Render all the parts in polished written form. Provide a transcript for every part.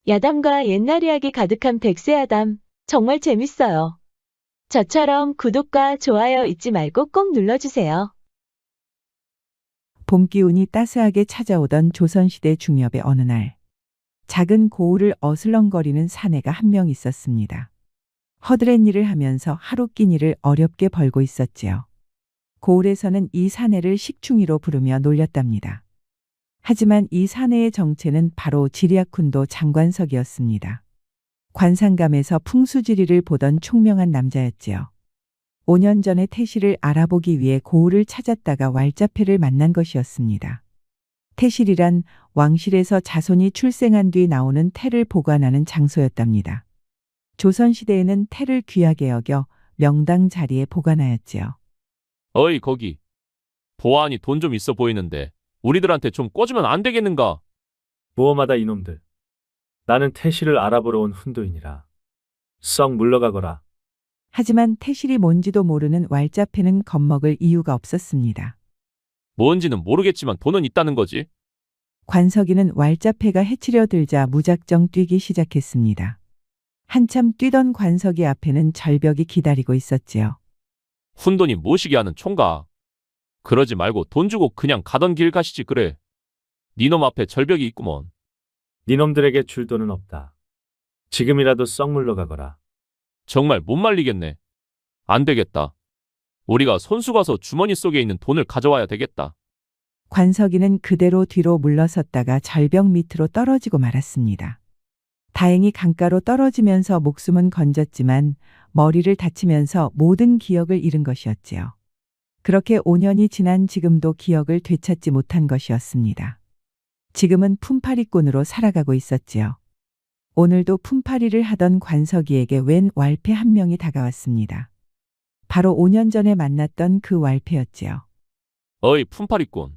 야담과 옛날 이야기 가득한 백세야담. 정말 재밌어요. 저처럼 구독과 좋아요 잊지 말고 꼭 눌러주세요. 봄 기운이 따스하게 찾아오던 조선시대 중엽의 어느 날, 작은 고을을 어슬렁거리는 사내가 한 명 있었습니다. 허드렛 일을 하면서 하루 끼니를 어렵게 벌고 있었지요. 고을에서는 이 사내를 식충이로 부르며 놀렸답니다. 하지만 이 사내의 정체는 바로 지리아쿤도 장관석이었습니다. 관상감에서 풍수지리를 보던 총명한 남자였지요. 5년 전에 태실을 알아보기 위해 고을을 찾았다가 왈자패를 만난 것이었습니다. 태실이란 왕실에서 자손이 출생한 뒤 나오는 태를 보관하는 장소였답니다. 조선시대에는 태를 귀하게 여겨 명당 자리에 보관하였지요. 어이, 거기. 보아하니 돈 좀 있어 보이는데 우리들한테 좀 꿔주면 안 되겠는가? 무엄하다 이놈들. 나는 태실을 알아보러 온 훈도이니라. 썩 물러가거라. 하지만 태실이 뭔지도 모르는 왈자패는 겁먹을 이유가 없었습니다. 뭔지는 모르겠지만 돈은 있다는 거지. 관석이는 왈자패가 해치려 들자 무작정 뛰기 시작했습니다. 한참 뛰던 관석이 앞에는 절벽이 기다리고 있었지요. 훈돈이 모시게 하는 총각. 그러지 말고 돈 주고 그냥 가던 길 가시지 그래. 니놈 앞에 절벽이 있구먼. 니놈들에게 줄 돈은 없다. 지금이라도 썩 물러가거라. 정말 못 말리겠네. 안 되겠다. 우리가 손수 가서 주머니 속에 있는 돈을 가져와야 되겠다. 관석이는 그대로 뒤로 물러섰다가 절벽 밑으로 떨어지고 말았습니다. 다행히 강가로 떨어지면서 목숨은 건졌지만 머리를 다치면서 모든 기억을 잃은 것이었지요. 그렇게 5년이 지난 지금도 기억을 되찾지 못한 것이었습니다. 지금은 품팔이꾼으로 살아가고 있었지요. 오늘도 품팔이를 하던 관석이에게 웬 왈패 한 명이 다가왔습니다. 바로 5년 전에 만났던 그 왈패였지요. 어이, 품팔이꾼.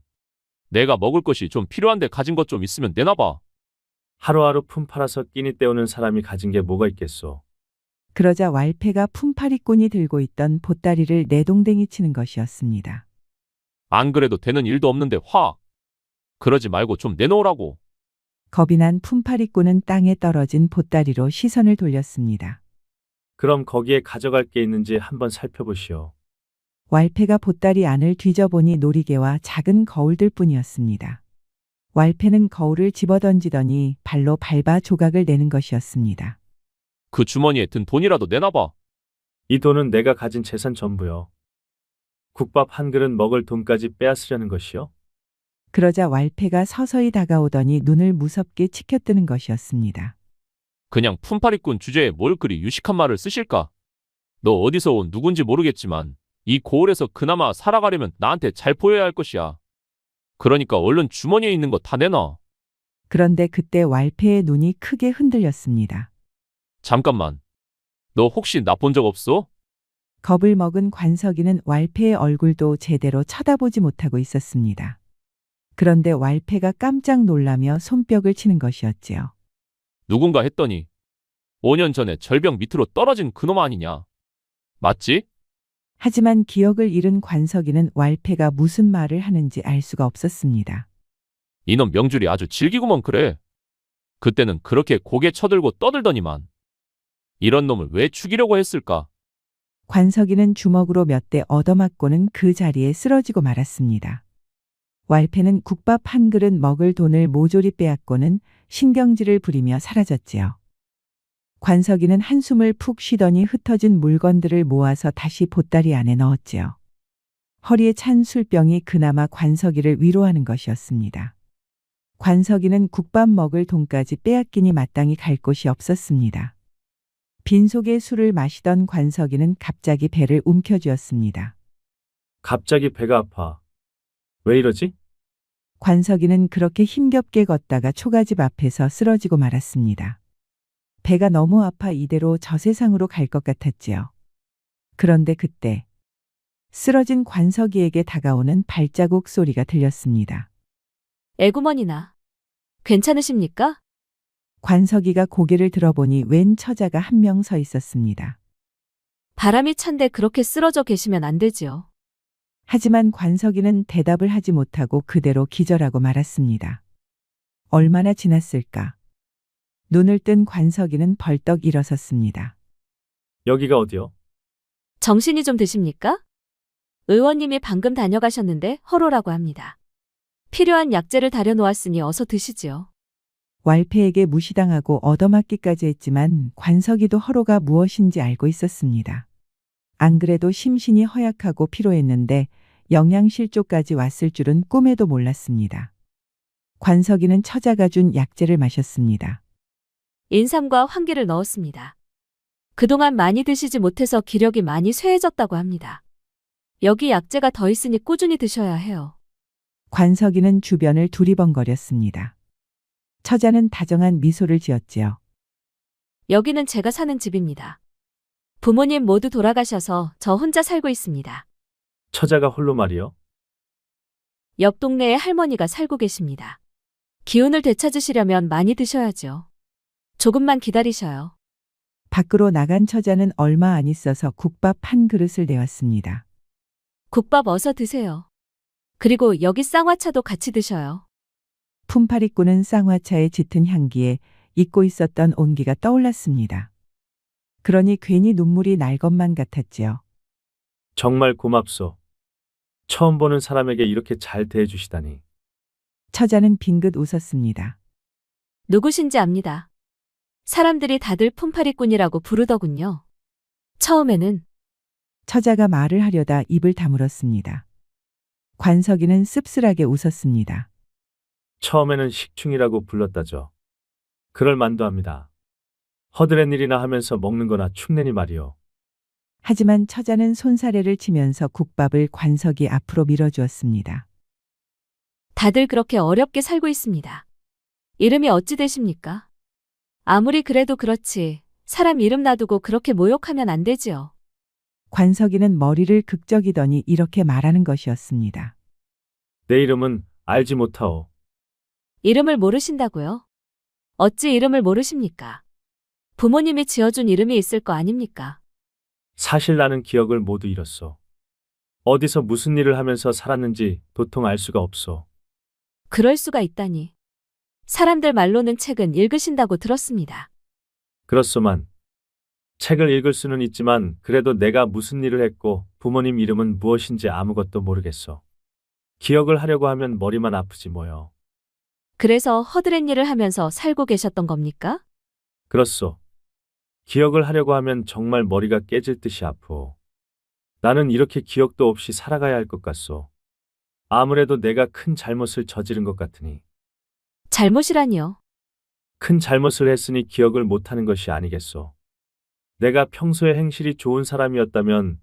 내가 먹을 것이 좀 필요한데 가진 것 좀 있으면 내놔봐. 하루하루 품 팔아서 끼니 때우는 사람이 가진 게 뭐가 있겠소. 그러자 왈패가 품팔이꾼이 들고 있던 보따리를 내동댕이 치는 것이었습니다. 안 그래도 되는 일도 없는데 화. 그러지 말고 좀 내놓으라고. 겁이 난 품팔이꾼은 땅에 떨어진 보따리로 시선을 돌렸습니다. 그럼 거기에 가져갈 게 있는지 한번 살펴보시오. 왈패가 보따리 안을 뒤져보니 놀이개와 작은 거울들 뿐이었습니다. 왈패는 거울을 집어던지더니 발로 밟아 조각을 내는 것이었습니다. 그 주머니에 든 돈이라도 내놔봐. 이 돈은 내가 가진 재산 전부요. 국밥 한 그릇 먹을 돈까지 빼앗으려는 것이요. 그러자 왈패가 서서히 다가오더니 눈을 무섭게 치켜뜨는 것이었습니다. 그냥 품팔이꾼 주제에 뭘 그리 유식한 말을 쓰실까? 너 어디서 온 누군지 모르겠지만 이 고을에서 그나마 살아가려면 나한테 잘 보여야 할 것이야. 그러니까 얼른 주머니에 있는 거 다 내놔. 그런데 그때 왈패의 눈이 크게 흔들렸습니다. 잠깐만. 너 혹시 나 본 적 없어? 겁을 먹은 관석이는 왈패의 얼굴도 제대로 쳐다보지 못하고 있었습니다. 그런데 왈패가 깜짝 놀라며 손뼉을 치는 것이었지요. 누군가 했더니 5년 전에 절벽 밑으로 떨어진 그놈 아니냐. 맞지? 하지만 기억을 잃은 관석이는 왈패가 무슨 말을 하는지 알 수가 없었습니다. 이놈 명줄이 아주 질기구먼 그래. 그때는 그렇게 고개 쳐들고 떠들더니만. 이런 놈을 왜 죽이려고 했을까? 관석이는 주먹으로 몇 대 얻어맞고는 그 자리에 쓰러지고 말았습니다. 왈패는 국밥 한 그릇 먹을 돈을 모조리 빼앗고는 신경질을 부리며 사라졌지요. 관석이는 한숨을 푹 쉬더니 흩어진 물건들을 모아서 다시 보따리 안에 넣었지요. 허리에 찬 술병이 그나마 관석이를 위로하는 것이었습니다. 관석이는 국밥 먹을 돈까지 빼앗기니 마땅히 갈 곳이 없었습니다. 빈속에 술을 마시던 관석이는 갑자기 배를 움켜쥐었습니다. 갑자기 배가 아파. 왜 이러지? 관석이는 그렇게 힘겹게 걷다가 초가집 앞에서 쓰러지고 말았습니다. 배가 너무 아파 이대로 저 세상으로 갈 것 같았지요. 그런데 그때 쓰러진 관석이에게 다가오는 발자국 소리가 들렸습니다. 에구머니나. 괜찮으십니까? 관석이가 고개를 들어보니 웬 처자가 한 명 서 있었습니다. 바람이 찬데 그렇게 쓰러져 계시면 안 되지요. 하지만 관석이는 대답을 하지 못하고 그대로 기절하고 말았습니다. 얼마나 지났을까? 눈을 뜬 관석이는 벌떡 일어섰습니다. 여기가 어디요? 정신이 좀 드십니까? 의원님이 방금 다녀가셨는데 허로라고 합니다. 필요한 약재를 다려놓았으니 어서 드시지요. 왈패에게 무시당하고 얻어맞기까지 했지만 관석이도 허로가 무엇인지 알고 있었습니다. 안 그래도 심신이 허약하고 피로했는데 영양실조까지 왔을 줄은 꿈에도 몰랐습니다. 관석이는 처자가 준 약재를 마셨습니다. 인삼과 황기를 넣었습니다. 그동안 많이 드시지 못해서 기력이 많이 쇠해졌다고 합니다. 여기 약재가 더 있으니 꾸준히 드셔야 해요. 관석이는 주변을 두리번거렸습니다. 처자는 다정한 미소를 지었지요. 여기는 제가 사는 집입니다. 부모님 모두 돌아가셔서 저 혼자 살고 있습니다. 처자가 홀로 말이요? 옆 동네에 할머니가 살고 계십니다. 기운을 되찾으시려면 많이 드셔야죠. 조금만 기다리셔요. 밖으로 나간 처자는 얼마 안 있어서 국밥 한 그릇을 내왔습니다. 국밥 어서 드세요. 그리고 여기 쌍화차도 같이 드셔요. 품팔이꾼은 쌍화차의 짙은 향기에 잊고 있었던 온기가 떠올랐습니다. 그러니 괜히 눈물이 날 것만 같았지요. 정말 고맙소. 처음 보는 사람에게 이렇게 잘 대해주시다니. 처자는 빙긋 웃었습니다. 누구신지 압니다. 사람들이 다들 품팔이꾼이라고 부르더군요. 처음에는 처자가 말을 하려다 입을 다물었습니다. 관석이는 씁쓸하게 웃었습니다. 처음에는 식충이라고 불렀다죠. 그럴 만도 합니다. 허드렛 일이나 하면서 먹는 거나 축내니 말이요. 하지만 처자는 손사래를 치면서 국밥을 관석이 앞으로 밀어주었습니다. 다들 그렇게 어렵게 살고 있습니다. 이름이 어찌 되십니까? 아무리 그래도 그렇지 사람 이름 놔두고 그렇게 모욕하면 안 되지요. 관석이는 머리를 극적이더니 이렇게 말하는 것이었습니다. 내 이름은 알지 못하오. 이름을 모르신다고요? 어찌 이름을 모르십니까? 부모님이 지어준 이름이 있을 거 아닙니까? 사실 나는 기억을 모두 잃었소. 어디서 무슨 일을 하면서 살았는지 도통 알 수가 없소. 그럴 수가 있다니. 사람들 말로는 책은 읽으신다고 들었습니다. 그렇소만. 책을 읽을 수는 있지만 그래도 내가 무슨 일을 했고 부모님 이름은 무엇인지 아무것도 모르겠소. 기억을 하려고 하면 머리만 아프지 뭐요. 그래서 허드렛 일을 하면서 살고 계셨던 겁니까? 그렇소. 기억을 하려고 하면 정말 머리가 깨질 듯이 아프오. 나는 이렇게 기억도 없이 살아가야 할 것 같소. 아무래도 내가 큰 잘못을 저지른 것 같으니. 잘못이라니요. 큰 잘못을 했으니 기억을 못하는 것이 아니겠소. 내가 평소에 행실이 좋은 사람이었다면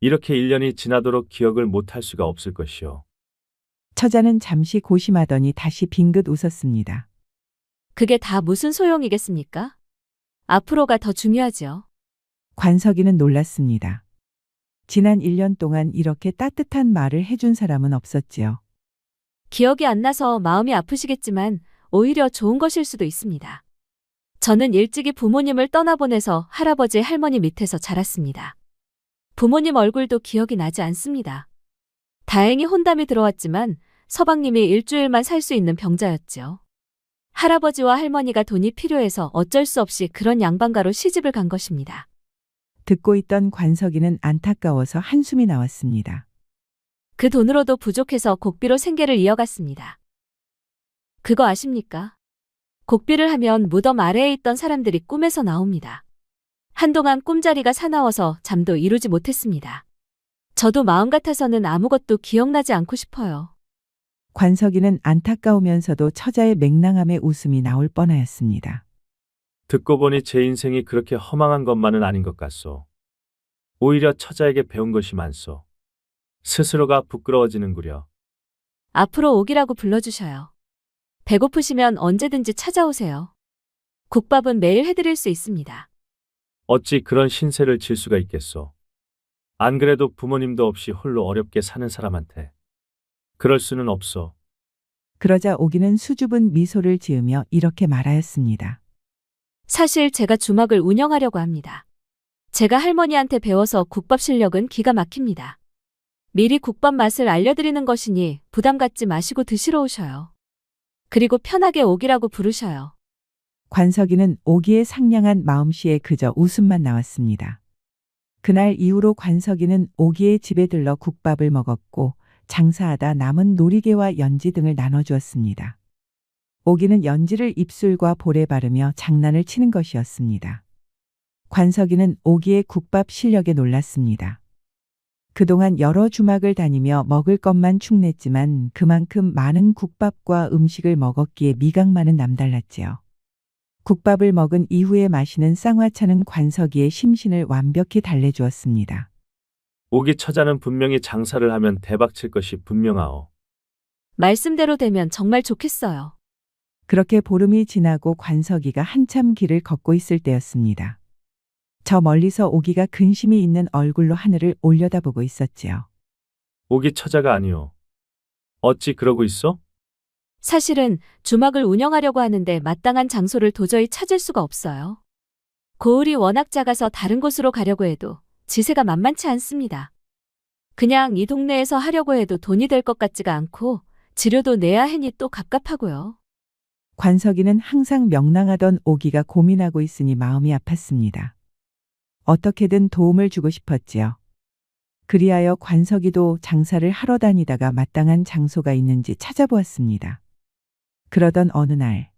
이렇게 1년이 지나도록 기억을 못할 수가 없을 것이오. 처자는 잠시 고심하더니 다시 빙긋 웃었습니다. 그게 다 무슨 소용이겠습니까? 앞으로가 더 중요하지요. 관석이는 놀랐습니다. 지난 1년 동안 이렇게 따뜻한 말을 해준 사람은 없었지요. 기억이 안 나서 마음이 아프시겠지만 오히려 좋은 것일 수도 있습니다. 저는 일찍이 부모님을 떠나보내서 할아버지 할머니 밑에서 자랐습니다. 부모님 얼굴도 기억이 나지 않습니다. 다행히 혼담이 들어왔지만 서방님이 일주일만 살 수 있는 병자였지요. 할아버지와 할머니가 돈이 필요해서 어쩔 수 없이 그런 양반가로 시집을 간 것입니다. 듣고 있던 관석이는 안타까워서 한숨이 나왔습니다. 그 돈으로도 부족해서 곡비로 생계를 이어갔습니다. 그거 아십니까? 곡비를 하면 무덤 아래에 있던 사람들이 꿈에서 나옵니다. 한동안 꿈자리가 사나워서 잠도 이루지 못했습니다. 저도 마음 같아서는 아무것도 기억나지 않고 싶어요. 관석이는 안타까우면서도 처자의 맹랑함에 웃음이 나올 뻔하였습니다. 듣고 보니 제 인생이 그렇게 허망한 것만은 아닌 것 같소. 오히려 처자에게 배운 것이 많소. 스스로가 부끄러워지는구려. 앞으로 옥이라고 불러주셔요. 배고프시면 언제든지 찾아오세요. 국밥은 매일 해드릴 수 있습니다. 어찌 그런 신세를 질 수가 있겠소. 안 그래도 부모님도 없이 홀로 어렵게 사는 사람한테. 그럴 수는 없소. 그러자 오기는 수줍은 미소를 지으며 이렇게 말하였습니다. 사실 제가 주막을 운영하려고 합니다. 제가 할머니한테 배워서 국밥 실력은 기가 막힙니다. 미리 국밥 맛을 알려드리는 것이니 부담 갖지 마시고 드시러 오셔요. 그리고 편하게 옥이라고 부르셔요. 관석이는 오기의 상냥한 마음씨에 그저 웃음만 나왔습니다. 그날 이후로 관석이는 오기의 집에 들러 국밥을 먹었고 장사하다 남은 놀이개와 연지 등을 나눠주었습니다. 오기는 연지를 입술과 볼에 바르며 장난을 치는 것이었습니다. 관석이는 오기의 국밥 실력에 놀랐습니다. 그동안 여러 주막을 다니며 먹을 것만 축냈지만 그만큼 많은 국밥과 음식을 먹었기에 미각만은 남달랐지요. 국밥을 먹은 이후에 마시는 쌍화차는 관석이의 심신을 완벽히 달래주었습니다. 오기 처자는 분명히 장사를 하면 대박 칠 것이 분명하오. 말씀대로 되면 정말 좋겠어요. 그렇게 보름이 지나고 관석이가 한참 길을 걷고 있을 때였습니다. 저 멀리서 오기가 근심이 있는 얼굴로 하늘을 올려다보고 있었지요. 오기 처자가 아니오. 어찌 그러고 있어? 사실은 주막을 운영하려고 하는데 마땅한 장소를 도저히 찾을 수가 없어요. 고을이 워낙 작아서 다른 곳으로 가려고 해도 지세가 만만치 않습니다. 그냥 이 동네에서 하려고 해도 돈이 될 것 같지가 않고 지료도 내야 하니 또 갑갑하고요. 관석이는 항상 명랑하던 오기가 고민하고 있으니 마음이 아팠습니다. 어떻게든 도움을 주고 싶었지요. 그리하여 관석이도 장사를 하러 다니다가 마땅한 장소가 있는지 찾아보았습니다. 그러던 어느 날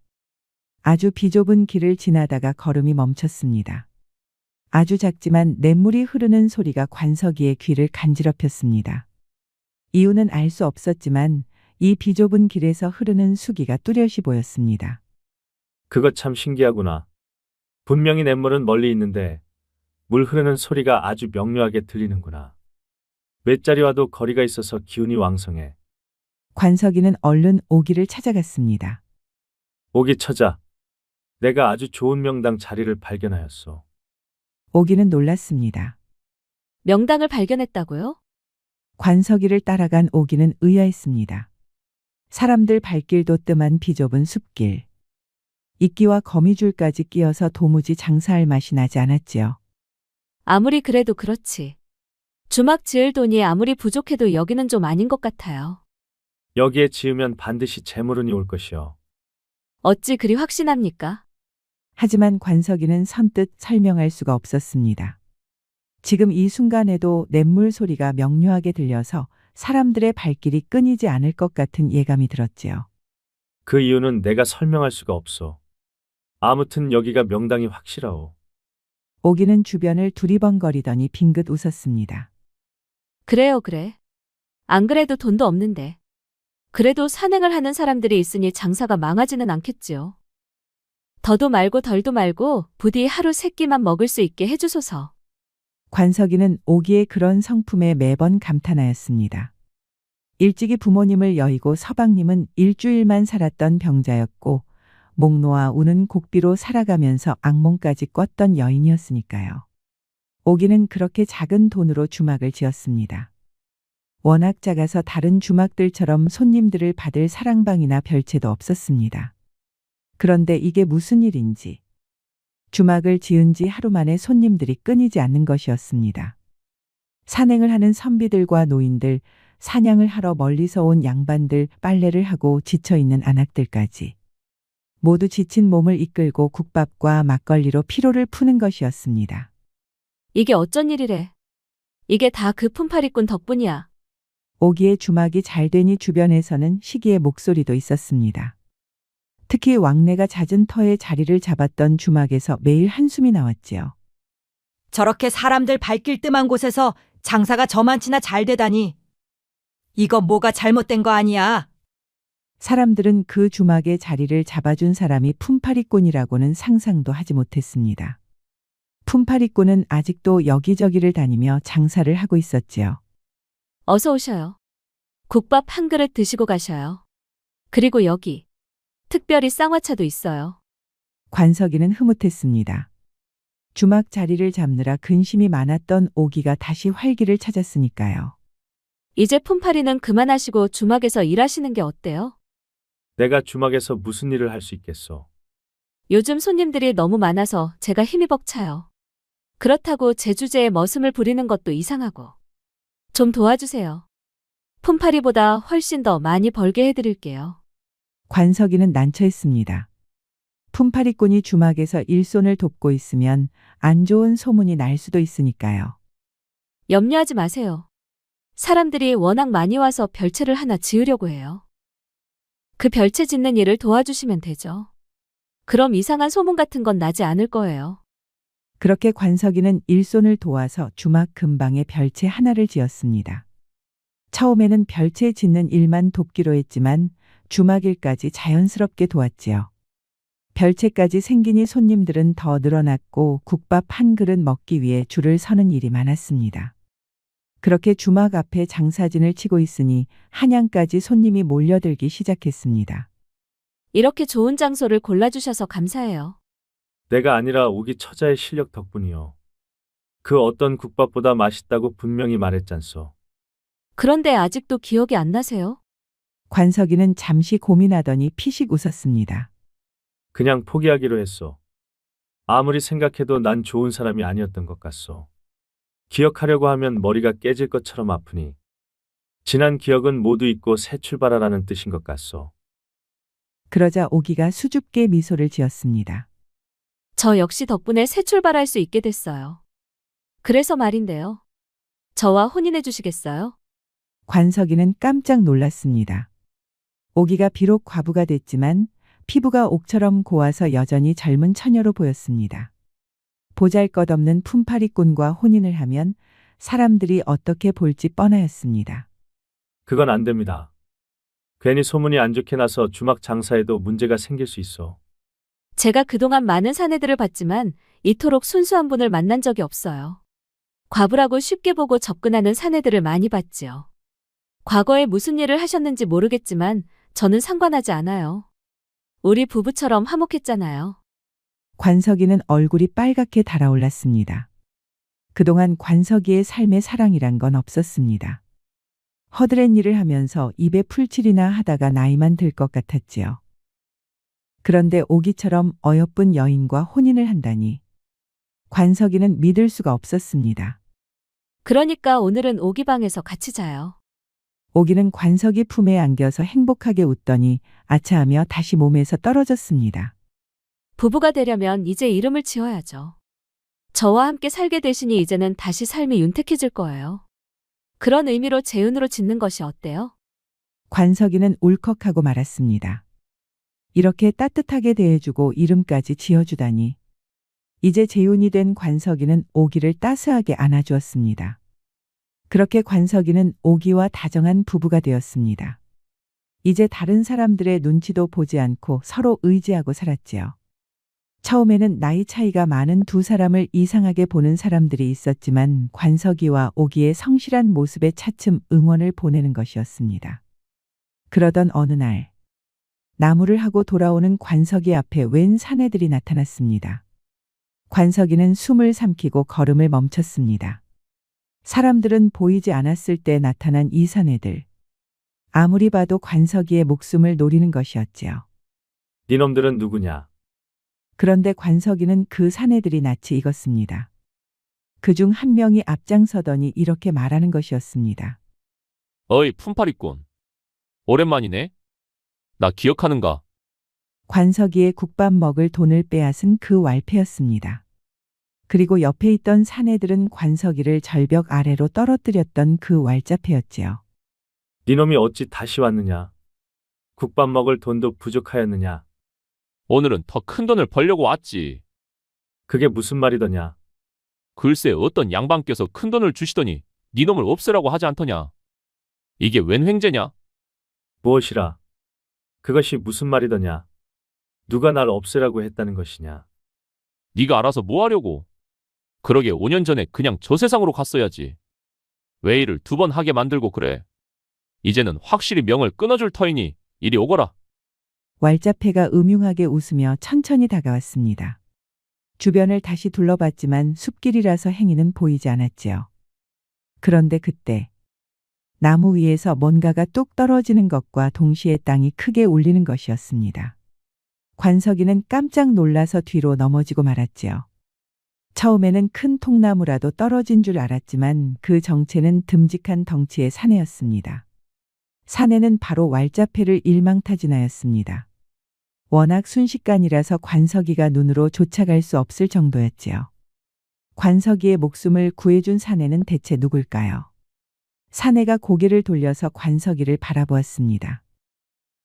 아주 비좁은 길을 지나다가 걸음이 멈췄습니다. 아주 작지만 냇물이 흐르는 소리가 관석이의 귀를 간지럽혔습니다. 이유는 알 수 없었지만 이 비좁은 길에서 흐르는 수기가 뚜렷이 보였습니다. 그거 참 신기하구나. 분명히 냇물은 멀리 있는데 물 흐르는 소리가 아주 명료하게 들리는구나. 몇 자리 와도 거리가 있어서 기운이 왕성해. 관석이는 얼른 오기를 찾아갔습니다. 오기 처자, 내가 아주 좋은 명당 자리를 발견하였소. 오기는 놀랐습니다. 명당을 발견했다고요? 관석이를 따라간 오기는 의아했습니다. 사람들 발길도 뜸한 비좁은 숲길. 이끼와 거미줄까지 끼어서 도무지 장사할 맛이 나지 않았지요. 아무리 그래도 그렇지. 주막 지을 돈이 아무리 부족해도 여기는 좀 아닌 것 같아요. 여기에 지으면 반드시 재물운이 올 것이오. 어찌 그리 확신합니까? 하지만 관석이는 선뜻 설명할 수가 없었습니다. 지금 이 순간에도 냇물 소리가 명료하게 들려서 사람들의 발길이 끊이지 않을 것 같은 예감이 들었지요. 그 이유는 내가 설명할 수가 없어. 아무튼 여기가 명당이 확실하오. 오기는 주변을 두리번거리더니 빙긋 웃었습니다. 그래요, 그래. 안 그래도 돈도 없는데. 그래도 산행을 하는 사람들이 있으니 장사가 망하지는 않겠지요. 더도 말고 덜도 말고 부디 하루 세 끼만 먹을 수 있게 해주소서. 관석이는 오기의 그런 성품에 매번 감탄하였습니다. 일찍이 부모님을 여의고 서방님은 일주일만 살았던 병자였고 목 놓아 우는 곡비로 살아가면서 악몽까지 꿨던 여인이었으니까요. 오기는 그렇게 작은 돈으로 주막을 지었습니다. 워낙 작아서 다른 주막들처럼 손님들을 받을 사랑방이나 별채도 없었습니다. 그런데 이게 무슨 일인지 주막을 지은 지 하루 만에 손님들이 끊이지 않는 것이었습니다. 산행을 하는 선비들과 노인들, 사냥을 하러 멀리서 온 양반들, 빨래를 하고 지쳐있는 안악들까지 모두 지친 몸을 이끌고 국밥과 막걸리로 피로를 푸는 것이었습니다. 이게 어쩐 일이래. 이게 다 그 품팔이꾼 덕분이야. 오기의 주막이 잘 되니 주변에서는 시기의 목소리도 있었습니다. 특히 왕래가 잦은 터에 자리를 잡았던 주막에서 매일 한숨이 나왔지요. 저렇게 사람들 발길 뜸한 곳에서 장사가 저만치나 잘 되다니. 이거 뭐가 잘못된 거 아니야? 사람들은 그 주막에 자리를 잡아준 사람이 품팔이꾼이라고는 상상도 하지 못했습니다. 품팔이꾼은 아직도 여기저기를 다니며 장사를 하고 있었지요. 어서 오셔요. 국밥 한 그릇 드시고 가셔요. 그리고 여기 특별히 쌍화차도 있어요. 관석이는 흐뭇했습니다. 주막 자리를 잡느라 근심이 많았던 오기가 다시 활기를 찾았으니까요. 이제 품팔이는 그만하시고 주막에서 일하시는 게 어때요? 내가 주막에서 무슨 일을 할 수 있겠소? 요즘 손님들이 너무 많아서 제가 힘이 벅차요. 그렇다고 제 주제에 머슴을 부리는 것도 이상하고. 좀 도와주세요. 품팔이보다 훨씬 더 많이 벌게 해드릴게요. 관석이는 난처했습니다. 품팔이꾼이 주막에서 일손을 돕고 있으면 안 좋은 소문이 날 수도 있으니까요. 염려하지 마세요. 사람들이 워낙 많이 와서 별채를 하나 지으려고 해요. 그 별채 짓는 일을 도와주시면 되죠. 그럼 이상한 소문 같은 건 나지 않을 거예요. 그렇게 관석이는 일손을 도와서 주막 근방에 별채 하나를 지었습니다. 처음에는 별채 짓는 일만 돕기로 했지만 주막 일까지 자연스럽게 도왔지요. 별채까지 생기니 손님들은 더 늘어났고 국밥 한 그릇 먹기 위해 줄을 서는 일이 많았습니다. 그렇게 주막 앞에 장사진을 치고 있으니 한양까지 손님이 몰려들기 시작했습니다. 이렇게 좋은 장소를 골라주셔서 감사해요. 내가 아니라 오기 처자의 실력 덕분이요. 그 어떤 국밥보다 맛있다고 분명히 말했잖소. 그런데 아직도 기억이 안 나세요? 관석이는 잠시 고민하더니 피식 웃었습니다. 그냥 포기하기로 했소. 아무리 생각해도 난 좋은 사람이 아니었던 것 같소. 기억하려고 하면 머리가 깨질 것처럼 아프니 지난 기억은 모두 잊고 새 출발하라는 뜻인 것 같소. 그러자 오기가 수줍게 미소를 지었습니다. 저 역시 덕분에 새 출발할 수 있게 됐어요. 그래서 말인데요. 저와 혼인해 주시겠어요? 관석이는 깜짝 놀랐습니다. 오기가 비록 과부가 됐지만 피부가 옥처럼 고와서 여전히 젊은 처녀로 보였습니다. 보잘것없는 품팔이꾼과 혼인을 하면 사람들이 어떻게 볼지 뻔하였습니다. 그건 안 됩니다. 괜히 소문이 안 좋게 나서 주막 장사에도 문제가 생길 수 있어. 제가 그동안 많은 사내들을 봤지만 이토록 순수한 분을 만난 적이 없어요. 과부라고 쉽게 보고 접근하는 사내들을 많이 봤지요. 과거에 무슨 일을 하셨는지 모르겠지만 저는 상관하지 않아요. 우리 부부처럼 화목했잖아요. 관석이는 얼굴이 빨갛게 달아올랐습니다. 그동안 관석이의 삶의 사랑이란 건 없었습니다. 허드렛 일을 하면서 입에 풀칠이나 하다가 나이만 들 것 같았지요. 그런데 오기처럼 어여쁜 여인과 혼인을 한다니 관석이는 믿을 수가 없었습니다. 그러니까 오늘은 오기방에서 같이 자요. 오기는 관석이 품에 안겨서 행복하게 웃더니 아차하며 다시 몸에서 떨어졌습니다. 부부가 되려면 이제 이름을 지어야죠. 저와 함께 살게 되시니 이제는 다시 삶이 윤택해질 거예요. 그런 의미로 재윤으로 짓는 것이 어때요? 관석이는 울컥하고 말았습니다. 이렇게 따뜻하게 대해주고 이름까지 지어주다니. 이제 재윤이 된 관석이는 오기를 따스하게 안아주었습니다. 그렇게 관석이는 오기와 다정한 부부가 되었습니다. 이제 다른 사람들의 눈치도 보지 않고 서로 의지하고 살았지요. 처음에는 나이 차이가 많은 두 사람을 이상하게 보는 사람들이 있었지만 관석이와 오기의 성실한 모습에 차츰 응원을 보내는 것이었습니다. 그러던 어느 날 나무를 하고 돌아오는 관석이 앞에 웬 사내들이 나타났습니다. 관석이는 숨을 삼키고 걸음을 멈췄습니다. 사람들은 보이지 않았을 때 나타난 이 사내들. 아무리 봐도 관석이의 목숨을 노리는 것이었지요. 니놈들은 누구냐? 그런데 관석이는 그 사내들이 낯이 익었습니다. 그중 한 명이 앞장서더니 이렇게 말하는 것이었습니다. 어이, 품팔이꾼. 오랜만이네. 나 기억하는가? 관석이의 국밥 먹을 돈을 빼앗은 그 왈패였습니다. 그리고 옆에 있던 사내들은 관석이를 절벽 아래로 떨어뜨렸던 그 왈자패였지요. 니놈이 어찌 다시 왔느냐? 국밥 먹을 돈도 부족하였느냐? 오늘은 더 큰 돈을 벌려고 왔지. 그게 무슨 말이더냐? 글쎄 어떤 양반께서 큰 돈을 주시더니 네 놈을 없애라고 하지 않더냐. 이게 웬 횡재냐? 무엇이라? 그것이 무슨 말이더냐? 누가 날 없애라고 했다는 것이냐? 네가 알아서 뭐 하려고. 그러게 5년 전에 그냥 저 세상으로 갔어야지. 왜 일을 두 번 하게 만들고 그래. 이제는 확실히 명을 끊어줄 터이니 이리 오거라. 왈자패가 음흉하게 웃으며 천천히 다가왔습니다. 주변을 다시 둘러봤지만 숲길이라서 행인은 보이지 않았지요. 그런데 그때 나무 위에서 뭔가가 뚝 떨어지는 것과 동시에 땅이 크게 울리는 것이었습니다. 관석이는 깜짝 놀라서 뒤로 넘어지고 말았지요. 처음에는 큰 통나무라도 떨어진 줄 알았지만 그 정체는 듬직한 덩치의 사내였습니다. 사내는 바로 왈자패를 일망타진하였습니다. 워낙 순식간이라서 관석이가 눈으로 쫓아갈 수 없을 정도였지요. 관석이의 목숨을 구해준 사내는 대체 누굴까요? 사내가 고개를 돌려서 관석이를 바라보았습니다.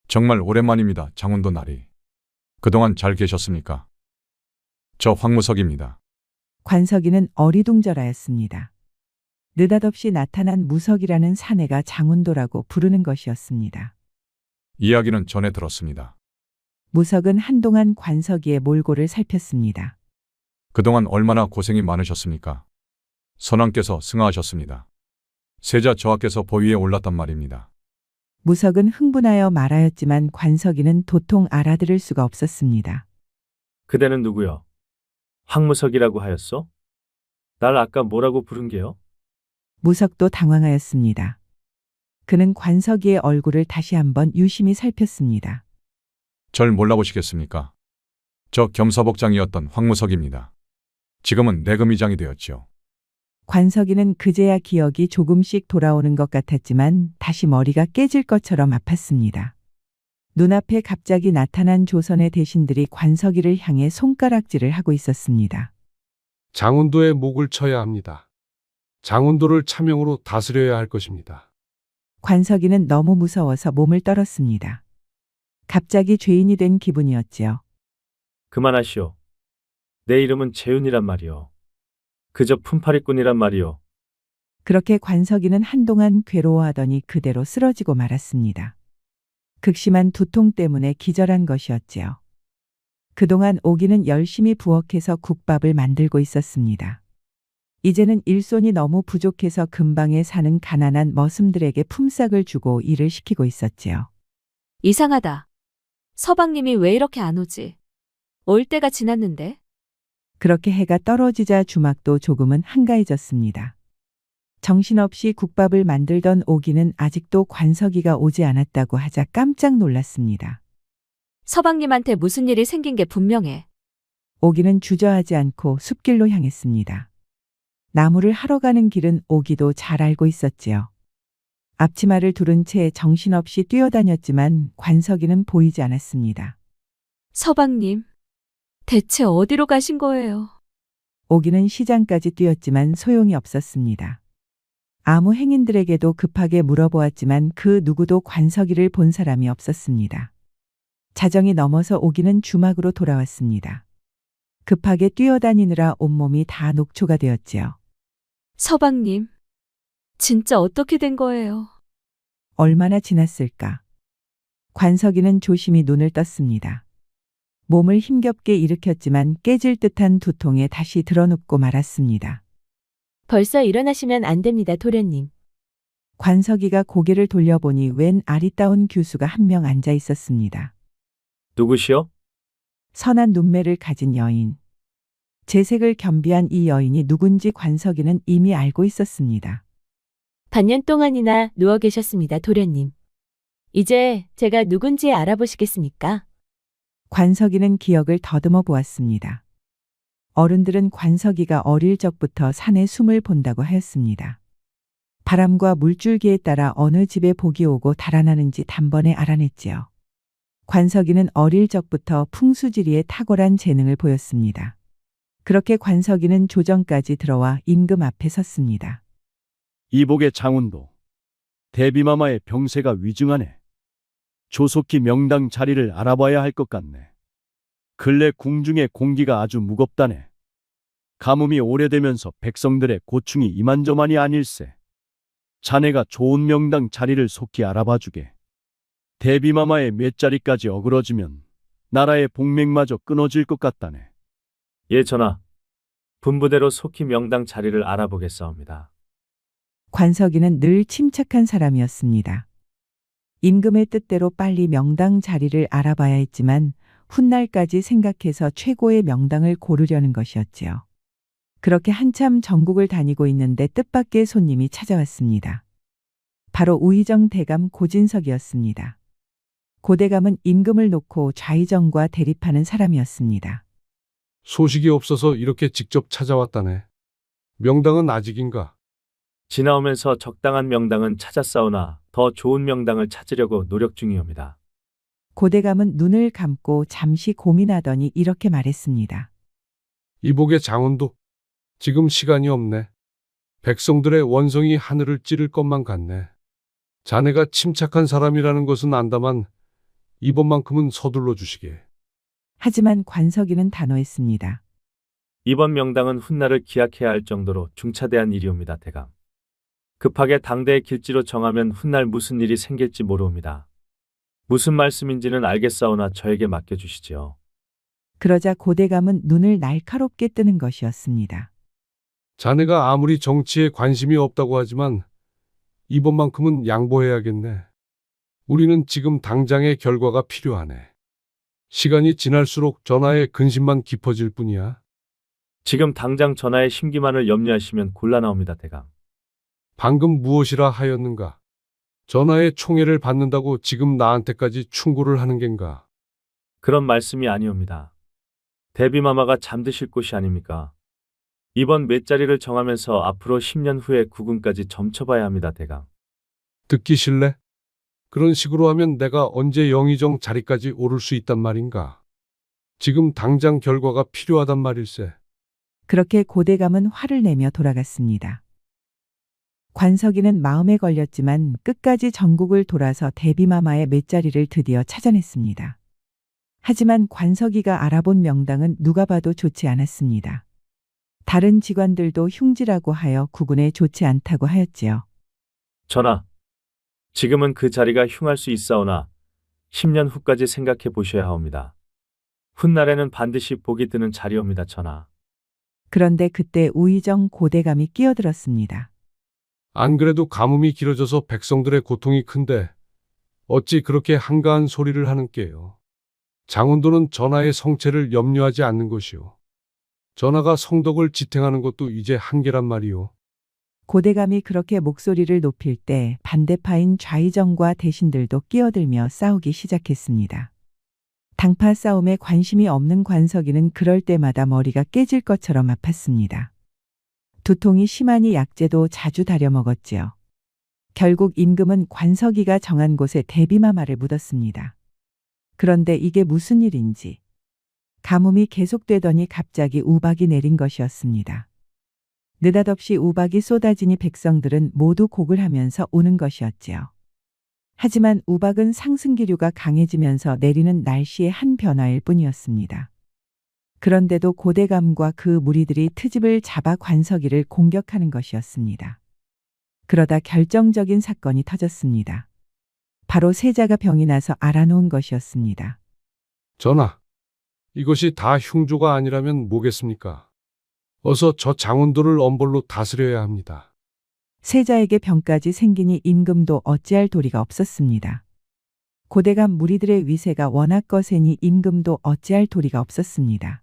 정말 오랜만입니다, 장운도 나리. 그동안 잘 계셨습니까? 저 황무석입니다. 관석이는 어리둥절하였습니다. 느닷없이 나타난 무석이라는 사내가 장운도라고 부르는 것이었습니다. 이야기는 전에 들었습니다. 무석은 한동안 관석이의 몰골을 살폈습니다. 그동안 얼마나 고생이 많으셨습니까? 선왕께서 승하하셨습니다. 세자 저하께서 보위에 올랐단 말입니다. 무석은 흥분하여 말하였지만 관석이는 도통 알아들을 수가 없었습니다. 그대는 누구요? 황무석이라고 하였소? 날 아까 뭐라고 부른 게요? 무석도 당황하였습니다. 그는 관석이의 얼굴을 다시 한번 유심히 살폈습니다. 절 몰라보시겠습니까? 저 겸사복장이었던 황무석입니다. 지금은 내금위장이 되었지요. 관석이는 그제야 기억이 조금씩 돌아오는 것 같았지만 다시 머리가 깨질 것처럼 아팠습니다. 눈앞에 갑자기 나타난 조선의 대신들이 관석이를 향해 손가락질을 하고 있었습니다. 장운도의 목을 쳐야 합니다. 장운도를 차명으로 다스려야 할 것입니다. 관석이는 너무 무서워서 몸을 떨었습니다. 갑자기 죄인이 된 기분이었지요. 그만하시오. 내 이름은 재윤이란 말이오. 그저 품팔이꾼이란 말이오. 그렇게 관석이는 한동안 괴로워하더니 그대로 쓰러지고 말았습니다. 극심한 두통 때문에 기절한 것이었지요. 그동안 오기는 열심히 부엌에서 국밥을 만들고 있었습니다. 이제는 일손이 너무 부족해서 근방에 사는 가난한 머슴들에게 품삯을 주고 일을 시키고 있었지요. 이상하다. 서방님이 왜 이렇게 안 오지? 올 때가 지났는데? 그렇게 해가 떨어지자 주막도 조금은 한가해졌습니다. 정신없이 국밥을 만들던 오기는 아직도 관석이가 오지 않았다고 하자 깜짝 놀랐습니다. 서방님한테 무슨 일이 생긴 게 분명해. 오기는 주저하지 않고 숲길로 향했습니다. 나무를 하러 가는 길은 오기도 잘 알고 있었지요. 앞치마를 두른 채 정신없이 뛰어다녔지만 관석이는 보이지 않았습니다. 서방님, 대체 어디로 가신 거예요? 오기는 시장까지 뛰었지만 소용이 없었습니다. 아무 행인들에게도 급하게 물어보았지만 그 누구도 관석이를 본 사람이 없었습니다. 자정이 넘어서 오기는 주막으로 돌아왔습니다. 급하게 뛰어다니느라 온몸이 다 녹초가 되었지요. 서방님, 진짜 어떻게 된 거예요? 얼마나 지났을까? 관석이는 조심히 눈을 떴습니다. 몸을 힘겹게 일으켰지만 깨질 듯한 두통에 다시 드러눕고 말았습니다. 벌써 일어나시면 안 됩니다, 도련님. 관석이가 고개를 돌려보니 웬 아리따운 교수가 한 명 앉아 있었습니다. 누구시오? 선한 눈매를 가진 여인. 재색을 겸비한 이 여인이 누군지 관석이는 이미 알고 있었습니다. 반년 동안이나 누워 계셨습니다, 도련님. 이제 제가 누군지 알아보시겠습니까? 관석이는 기억을 더듬어 보았습니다. 어른들은 관석이가 어릴 적부터 산에 숨을 본다고 하였습니다. 바람과 물줄기에 따라 어느 집에 복이 오고 달아나는지 단번에 알아냈지요. 관석이는 어릴 적부터 풍수지리에 탁월한 재능을 보였습니다. 그렇게 관석이는 조정까지 들어와 임금 앞에 섰습니다. 이복의 장운도, 대비마마의 병세가 위중하네. 조속히 명당 자리를 알아봐야 할 것 같네. 근래 궁중의 공기가 아주 무겁다네. 가뭄이 오래되면서 백성들의 고충이 이만저만이 아닐세. 자네가 좋은 명당 자리를 속히 알아봐주게. 대비마마의 몇 자리까지 어그러지면 나라의 복맥마저 끊어질 것 같다네. 예, 전하. 분부대로 속히 명당 자리를 알아보겠사옵니다. 관석이는 늘 침착한 사람이었습니다. 임금의 뜻대로 빨리 명당 자리를 알아봐야 했지만 훗날까지 생각해서 최고의 명당을 고르려는 것이었지요. 그렇게 한참 전국을 다니고 있는데 뜻밖의 손님이 찾아왔습니다. 바로 우의정 대감 고진석이었습니다. 고대감은 임금을 놓고 좌의정과 대립하는 사람이었습니다. 소식이 없어서 이렇게 직접 찾아왔다네. 명당은 아직인가? 지나오면서 적당한 명당은 찾았사오나 더 좋은 명당을 찾으려고 노력 중이옵니다. 고대감은 눈을 감고 잠시 고민하더니 이렇게 말했습니다. 이복의 장운도, 지금 시간이 없네. 백성들의 원성이 하늘을 찌를 것만 같네. 자네가 침착한 사람이라는 것은 안다만 이번만큼은 서둘러 주시게. 하지만 관석이는 단호했습니다. 이번 명당은 훗날을 기약해야 할 정도로 중차대한 일이옵니다, 대감. 급하게 당대의 길지로 정하면 훗날 무슨 일이 생길지 모르옵니다. 무슨 말씀인지는 알겠사오나 저에게 맡겨주시지요. 그러자 고대감은 눈을 날카롭게 뜨는 것이었습니다. 자네가 아무리 정치에 관심이 없다고 하지만 이번만큼은 양보해야겠네. 우리는 지금 당장의 결과가 필요하네. 시간이 지날수록 전하의 근심만 깊어질 뿐이야. 지금 당장 전하의 심기만을 염려하시면 곤란하옵니다, 대감. 방금 무엇이라 하였는가? 전하의 총애를 받는다고 지금 나한테까지 충고를 하는 겐가? 그런 말씀이 아니옵니다. 대비마마가 잠드실 곳이 아닙니까? 이번 맷자리를 정하면서 앞으로 10년 후에 국운까지 점쳐봐야 합니다, 대감. 듣기 싫래? 그런 식으로 하면 내가 언제 영의정 자리까지 오를 수 있단 말인가? 지금 당장 결과가 필요하단 말일세. 그렇게 고대감은 화를 내며 돌아갔습니다. 관석이는 마음에 걸렸지만 끝까지 전국을 돌아서 대비마마의 맷자리를 드디어 찾아냈습니다. 하지만 관석이가 알아본 명당은 누가 봐도 좋지 않았습니다. 다른 직관들도 흉지라고 하여 국운에 좋지 않다고 하였지요. 전하, 지금은 그 자리가 흉할 수 있사오나 10년 후까지 생각해 보셔야 하옵니다. 훗날에는 반드시 복이 드는 자리옵니다, 전하. 그런데 그때 우의정 고대감이 끼어들었습니다. 안 그래도 가뭄이 길어져서 백성들의 고통이 큰데 어찌 그렇게 한가한 소리를 하는 게요. 장운도는 전하의 성체를 염려하지 않는 것이요. 전하가 성덕을 지탱하는 것도 이제 한계란 말이요. 고대감이 그렇게 목소리를 높일 때 반대파인 좌의정과 대신들도 끼어들며 싸우기 시작했습니다. 당파 싸움에 관심이 없는 관석이는 그럴 때마다 머리가 깨질 것처럼 아팠습니다. 두통이 심하니 약재도 자주 다려 먹었지요. 결국 임금은 관석이가 정한 곳에 대비마마를 묻었습니다. 그런데 이게 무슨 일인지 가뭄이 계속되더니 갑자기 우박이 내린 것이었습니다. 느닷없이 우박이 쏟아지니 백성들은 모두 곡을 하면서 우는 것이었지요. 하지만 우박은 상승기류가 강해지면서 내리는 날씨의 한 변화일 뿐이었습니다. 그런데도 고대감과 그 무리들이 트집을 잡아 관석이를 공격하는 것이었습니다. 그러다 결정적인 사건이 터졌습니다. 바로 세자가 병이 나서 알아놓은 것이었습니다. 전하, 이것이 다 흉조가 아니라면 뭐겠습니까? 어서 저 장운도를 엄벌로 다스려야 합니다. 세자에게 병까지 생기니 임금도 어찌할 도리가 없었습니다. 고대감 무리들의 위세가 워낙 거세니 임금도 어찌할 도리가 없었습니다.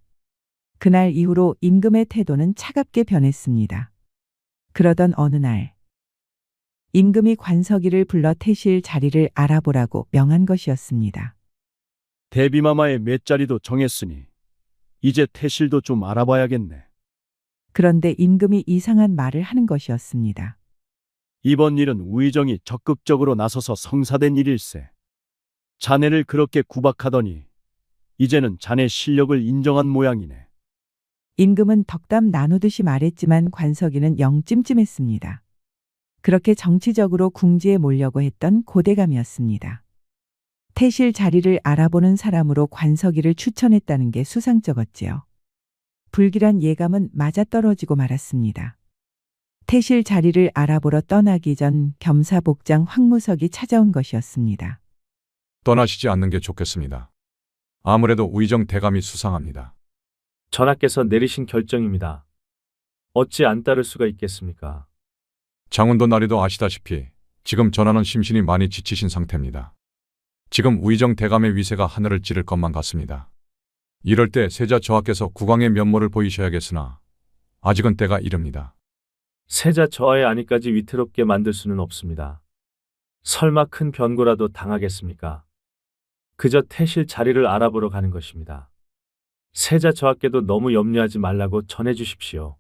그날 이후로 임금의 태도는 차갑게 변했습니다. 그러던 어느 날 임금이 관석이를 불러 태실 자리를 알아보라고 명한 것이었습니다. 대비마마의 맷자리도 정했으니 이제 태실도 좀 알아봐야겠네. 그런데 임금이 이상한 말을 하는 것이었습니다. 이번 일은 우의정이 적극적으로 나서서 성사된 일일세. 자네를 그렇게 구박하더니 이제는 자네 실력을 인정한 모양이네. 임금은 덕담 나누듯이 말했지만 관석이는 영 찜찜했습니다. 그렇게 정치적으로 궁지에 몰려고 했던 고대감이었습니다. 태실 자리를 알아보는 사람으로 관석이를 추천했다는 게 수상쩍었지요. 불길한 예감은 맞아떨어지고 말았습니다. 태실 자리를 알아보러 떠나기 전 겸사복장 황무석이 찾아온 것이었습니다. 떠나시지 않는 게 좋겠습니다. 아무래도 우의정 대감이 수상합니다. 전하께서 내리신 결정입니다. 어찌 안 따를 수가 있겠습니까? 장운도 나리도 아시다시피 지금 전하는 심신이 많이 지치신 상태입니다. 지금 우의정 대감의 위세가 하늘을 찌를 것만 같습니다. 이럴 때 세자 저하께서 국왕의 면모를 보이셔야겠으나 아직은 때가 이릅니다. 세자 저하의 안위까지 위태롭게 만들 수는 없습니다. 설마 큰 변고라도 당하겠습니까? 그저 태실 자리를 알아보러 가는 것입니다. 세자 저하께도 너무 염려하지 말라고 전해주십시오.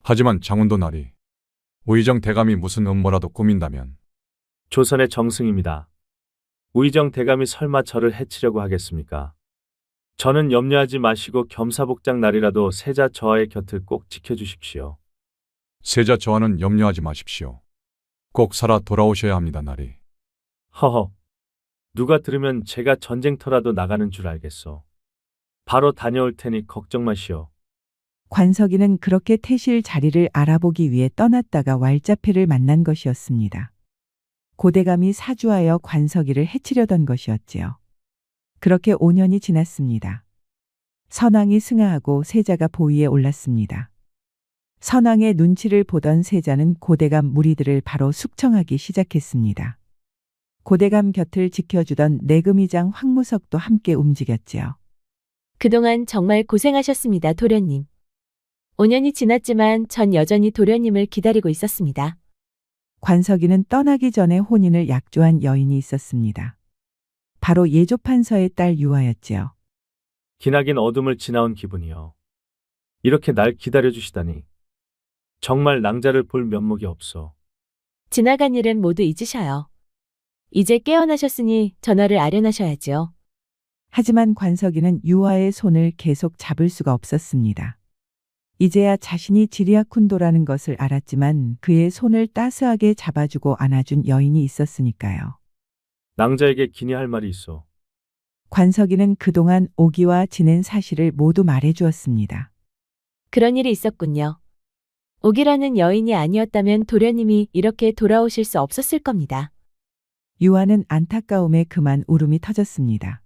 하지만 장운도 나리, 우의정 대감이 무슨 음모라도 꾸민다면 조선의 정승입니다. 우의정 대감이 설마 저를 해치려고 하겠습니까? 저는 염려하지 마시고 겸사복장 날이라도 세자 저하의 곁을 꼭 지켜주십시오. 세자 저하는 염려하지 마십시오. 꼭 살아 돌아오셔야 합니다, 나리. 허허. 누가 들으면 제가 전쟁터라도 나가는 줄 알겠소. 바로 다녀올 테니 걱정 마시오. 관석이는 그렇게 태실 자리를 알아보기 위해 떠났다가 왈자패를 만난 것이었습니다. 고대감이 사주하여 관석이를 해치려던 것이었지요. 그렇게 5년이 지났습니다. 선왕이 승하하고 세자가 보위에 올랐습니다. 선왕의 눈치를 보던 세자는 고대감 무리들을 바로 숙청하기 시작했습니다. 고대감 곁을 지켜주던 내금의장 황무석도 함께 움직였지요. 그동안 정말 고생하셨습니다, 도련님. 5년이 지났지만 전 여전히 도련님을 기다리고 있었습니다. 관석이는 떠나기 전에 혼인을 약조한 여인이 있었습니다. 바로 예조판서의 딸 유아였지요. 기나긴 어둠을 지나온 기분이요. 이렇게 날 기다려주시다니. 정말 낭자를 볼 면목이 없어. 지나간 일은 모두 잊으셔요. 이제 깨어나셨으니 전화를 아련하셔야지요. 하지만 관석이는 유아의 손을 계속 잡을 수가 없었습니다. 이제야 자신이 지리아쿤도라는 것을 알았지만 그의 손을 따스하게 잡아주고 안아준 여인이 있었으니까요. 낭자에게 기니 할 말이 있어. 관석이는 그동안 오기와 지낸 사실을 모두 말해주었습니다. 그런 일이 있었군요. 옥이라는 여인이 아니었다면 도련님이 이렇게 돌아오실 수 없었을 겁니다. 유아는 안타까움에 그만 울음이 터졌습니다.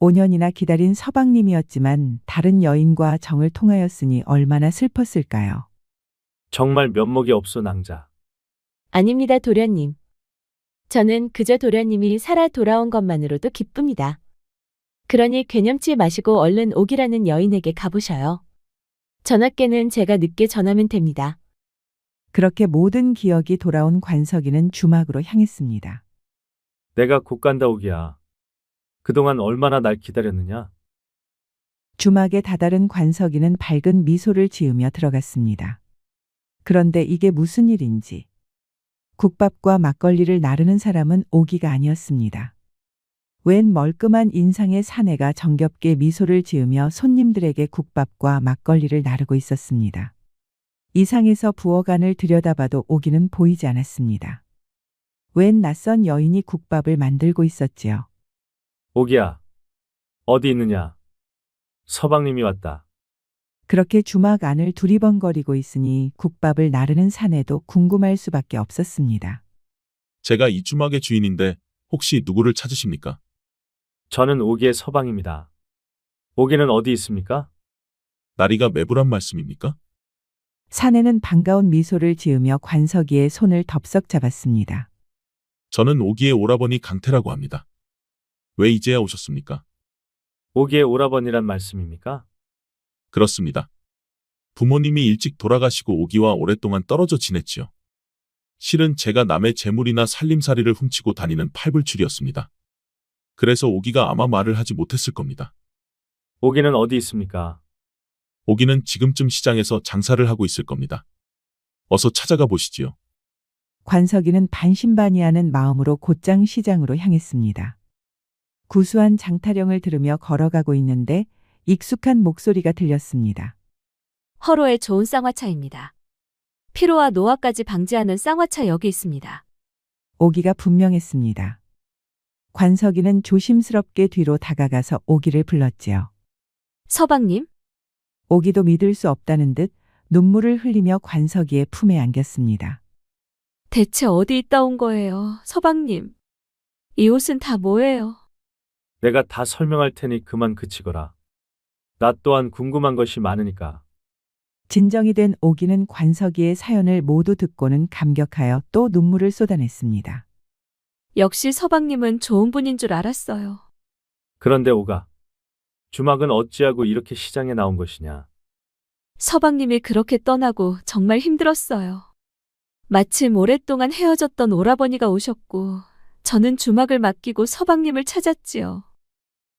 5년이나 기다린 서방님이었지만 다른 여인과 정을 통하였으니 얼마나 슬펐을까요? 정말 면목이 없어 낭자. 아닙니다, 도련님. 저는 그저 도련님이 살아 돌아온 것만으로도 기쁩니다. 그러니 괴념치 마시고 얼른 옥이라는 여인에게 가보셔요. 전하께는 제가 늦게 전하면 됩니다. 그렇게 모든 기억이 돌아온 관석이는 주막으로 향했습니다. 내가 곧 간다 오기야. 그동안 얼마나 날 기다렸느냐? 주막에 다다른 관석이는 밝은 미소를 지으며 들어갔습니다. 그런데 이게 무슨 일인지. 국밥과 막걸리를 나르는 사람은 오기가 아니었습니다. 웬 멀끔한 인상의 사내가 정겹게 미소를 지으며 손님들에게 국밥과 막걸리를 나르고 있었습니다. 이상에서 부엌안을 들여다봐도 오기는 보이지 않았습니다. 웬 낯선 여인이 국밥을 만들고 있었지요. 오기야. 어디 있느냐? 서방님이 왔다. 그렇게 주막 안을 두리번거리고 있으니 국밥을 나르는 사내도 궁금할 수밖에 없었습니다. 제가 이 주막의 주인인데 혹시 누구를 찾으십니까? 저는 오기의 서방입니다. 오기는 어디 있습니까? 나리가 매부란 말씀입니까? 사내는 반가운 미소를 지으며 관석이의 손을 덥석 잡았습니다. 저는 오기의 오라버니 강태라고 합니다. 왜 이제야 오셨습니까? 오기의 오라버니란 말씀입니까? 그렇습니다. 부모님이 일찍 돌아가시고 오기와 오랫동안 떨어져 지냈지요. 실은 제가 남의 재물이나 살림살이를 훔치고 다니는 팔불출이었습니다. 그래서 오기가 아마 말을 하지 못했을 겁니다. 오기는 어디 있습니까? 오기는 지금쯤 시장에서 장사를 하고 있을 겁니다. 어서 찾아가 보시지요. 관석이는 반신반의하는 마음으로 곧장 시장으로 향했습니다. 구수한 장타령을 들으며 걸어가고 있는데 익숙한 목소리가 들렸습니다. 허로의 좋은 쌍화차입니다. 피로와 노화까지 방지하는 쌍화차 여기 있습니다. 오기가 분명했습니다. 관석이는 조심스럽게 뒤로 다가가서 오기를 불렀지요. 서방님? 오기도 믿을 수 없다는 듯 눈물을 흘리며 관석이의 품에 안겼습니다. 대체 어디 있다 온 거예요, 서방님? 이 옷은 다 뭐예요? 내가 다 설명할 테니 그만 그치거라. 나 또한 궁금한 것이 많으니까. 진정이 된 오기는 관석이의 사연을 모두 듣고는 감격하여 또 눈물을 쏟아냈습니다. 역시 서방님은 좋은 분인 줄 알았어요. 그런데 오가, 주막은 어찌하고 이렇게 시장에 나온 것이냐? 서방님이 그렇게 떠나고 정말 힘들었어요. 마침 오랫동안 헤어졌던 오라버니가 오셨고 저는 주막을 맡기고 서방님을 찾았지요.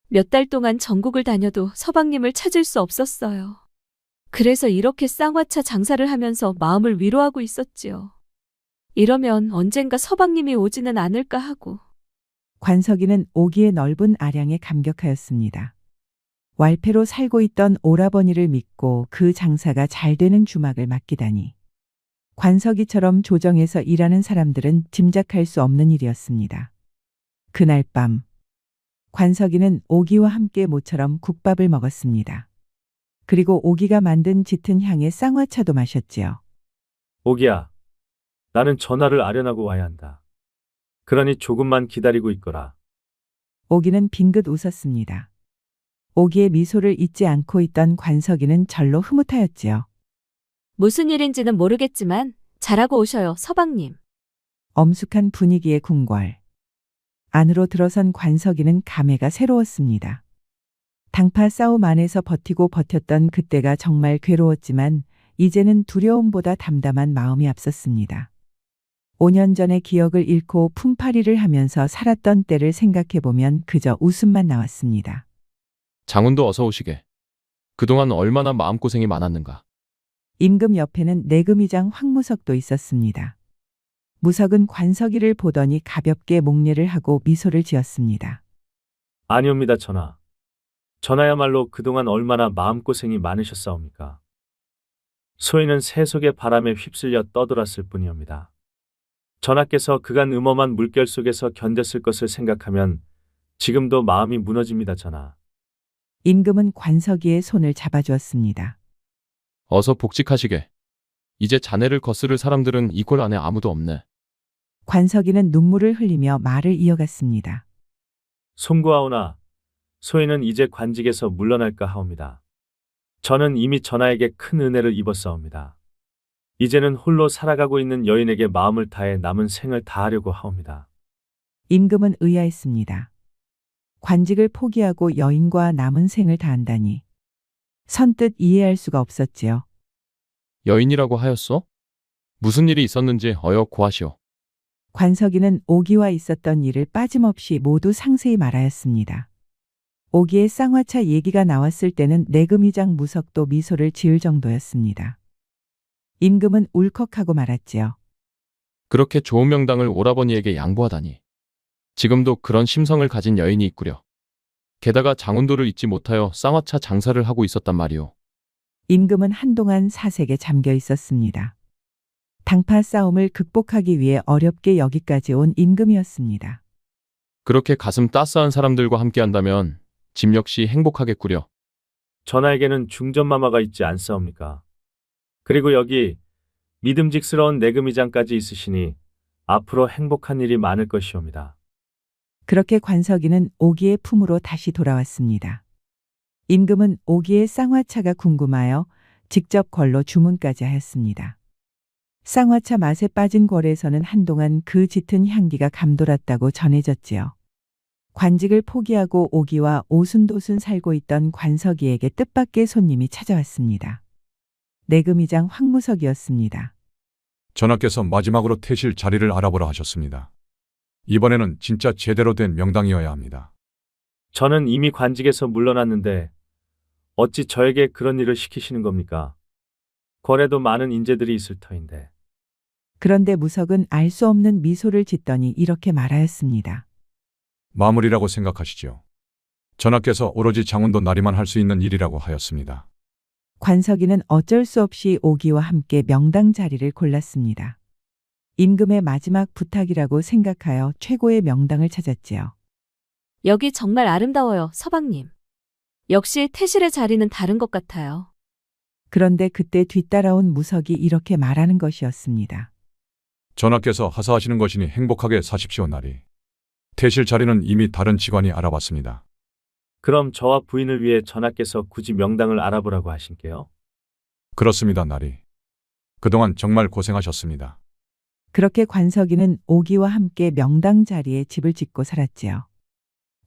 몇 달 동안 전국을 다녀도 서방님을 찾을 수 없었어요. 그래서 이렇게 쌍화차 장사를 하면서 마음을 위로하고 있었지요. 이러면 언젠가 서방님이 오지는 않을까 하고. 관석이는 오기의 넓은 아량에 감격하였습니다. 왈패로 살고 있던 오라버니를 믿고 그 장사가 잘 되는 주막을 맡기다니. 관석이처럼 조정에서 일하는 사람들은 짐작할 수 없는 일이었습니다. 그날 밤 관석이는 오기와 함께 모처럼 국밥을 먹었습니다. 그리고 오기가 만든 짙은 향의 쌍화차도 마셨지요. 오기야, 나는 전화를 아련하고 와야 한다. 그러니 조금만 기다리고 있거라. 오기는 빙긋 웃었습니다. 오기의 미소를 잊지 않고 있던 관석이는 절로 흐뭇하였지요. 무슨 일인지는 모르겠지만 잘하고 오셔요, 서방님. 엄숙한 분위기의 궁궐. 안으로 들어선 관석이는 감회가 새로웠습니다. 당파 싸움 안에서 버티고 버텼던 그때가 정말 괴로웠지만 이제는 두려움보다 담담한 마음이 앞섰습니다. 5년 전의 기억을 잃고 품팔이를 하면서 살았던 때를 생각해보면 그저 웃음만 나왔습니다. 장훈도 어서 오시게. 그동안 얼마나 마음고생이 많았는가. 임금 옆에는 내금의장 황무석도 있었습니다. 무석은 관석이를 보더니 가볍게 목례를 하고 미소를 지었습니다. 아니옵니다, 전하. 전하야말로 그동안 얼마나 마음고생이 많으셨사옵니까? 소인은 세속의 바람에 휩쓸려 떠돌았을 뿐이옵니다. 전하께서 그간 음험한 물결 속에서 견뎠을 것을 생각하면 지금도 마음이 무너집니다, 전하. 임금은 관석이의 손을 잡아주었습니다. 어서 복직하시게. 이제 자네를 거스를 사람들은 이 꼴 안에 아무도 없네. 관석이는 눈물을 흘리며 말을 이어갔습니다. 송구하오나 소인은 이제 관직에서 물러날까 하옵니다. 저는 이미 전하에게 큰 은혜를 입었사옵니다. 이제는 홀로 살아가고 있는 여인에게 마음을 다해 남은 생을 다하려고 하옵니다. 임금은 의아했습니다. 관직을 포기하고 여인과 남은 생을 다한다니. 선뜻 이해할 수가 없었지요. 여인이라고 하였소? 무슨 일이 있었는지 어여 고하시오. 관석이는 오기와 있었던 일을 빠짐없이 모두 상세히 말하였습니다. 오기의 쌍화차 얘기가 나왔을 때는 내금의장 무석도 미소를 지을 정도였습니다. 임금은 울컥하고 말았지요. 그렇게 좋은 명당을 오라버니에게 양보하다니. 지금도 그런 심성을 가진 여인이 있구려. 게다가 장훈도를 잊지 못하여 쌍화차 장사를 하고 있었단 말이오. 임금은 한동안 사색에 잠겨 있었습니다. 당파 싸움을 극복하기 위해 어렵게 여기까지 온 임금이었습니다. 그렇게 가슴 따스한 사람들과 함께한다면 짐 역시 행복하겠구려. 전하에게는 중전마마가 있지 않사옵니까? 그리고 여기 믿음직스러운 내금의장까지 있으시니 앞으로 행복한 일이 많을 것이옵니다. 그렇게 관석이는 오기의 품으로 다시 돌아왔습니다. 임금은 오기의 쌍화차가 궁금하여 직접 걸로 주문까지 하였습니다. 쌍화차 맛에 빠진 궐에서는 한동안 그 짙은 향기가 감돌았다고 전해졌지요. 관직을 포기하고 오기와 오순도순 살고 있던 관석이에게 뜻밖의 손님이 찾아왔습니다. 내금의장 황무석이었습니다. 전하께서 마지막으로 태실 자리를 알아보라 하셨습니다. 이번에는 진짜 제대로 된 명당이어야 합니다. 저는 이미 관직에서 물러났는데 어찌 저에게 그런 일을 시키시는 겁니까? 궐에도 많은 인재들이 있을 터인데. 그런데 무석은 알 수 없는 미소를 짓더니 이렇게 말하였습니다. 마무리라고 생각하시지요. 전하께서 오로지 장훈도 나리만 할 수 있는 일이라고 하였습니다. 관석이는 어쩔 수 없이 오기와 함께 명당 자리를 골랐습니다. 임금의 마지막 부탁이라고 생각하여 최고의 명당을 찾았지요. 여기 정말 아름다워요, 서방님. 역시 태실의 자리는 다른 것 같아요. 그런데 그때 뒤따라온 무석이 이렇게 말하는 것이었습니다. 전하께서 하사하시는 것이니 행복하게 사십시오 나리. 태실 자리는 이미 다른 직관이 알아봤습니다. 그럼 저와 부인을 위해 전하께서 굳이 명당을 알아보라고 하신게요? 그렇습니다 나리. 그동안 정말 고생하셨습니다. 그렇게 관석이는 오기와 함께 명당 자리에 집을 짓고 살았지요.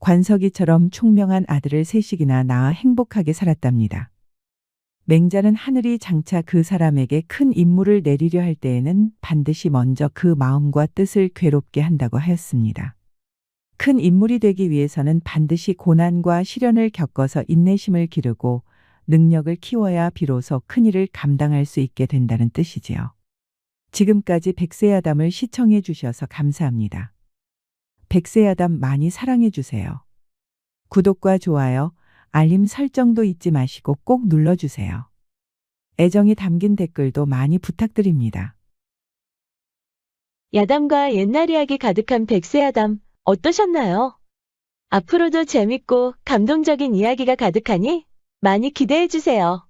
관석이처럼 총명한 아들을 셋씩이나 낳아 행복하게 살았답니다. 맹자는 하늘이 장차 그 사람에게 큰 임무를 내리려 할 때에는 반드시 먼저 그 마음과 뜻을 괴롭게 한다고 하였습니다. 큰 인물이 되기 위해서는 반드시 고난과 시련을 겪어서 인내심을 기르고 능력을 키워야 비로소 큰 일을 감당할 수 있게 된다는 뜻이지요. 지금까지 백세야담을 시청해 주셔서 감사합니다. 백세야담 많이 사랑해주세요. 구독과 좋아요, 알림 설정도 잊지 마시고 꼭 눌러주세요. 애정이 담긴 댓글도 많이 부탁드립니다. 야담과 옛날 이야기 가득한 백세야담 어떠셨나요? 앞으로도 재밌고 감동적인 이야기가 가득하니 많이 기대해주세요.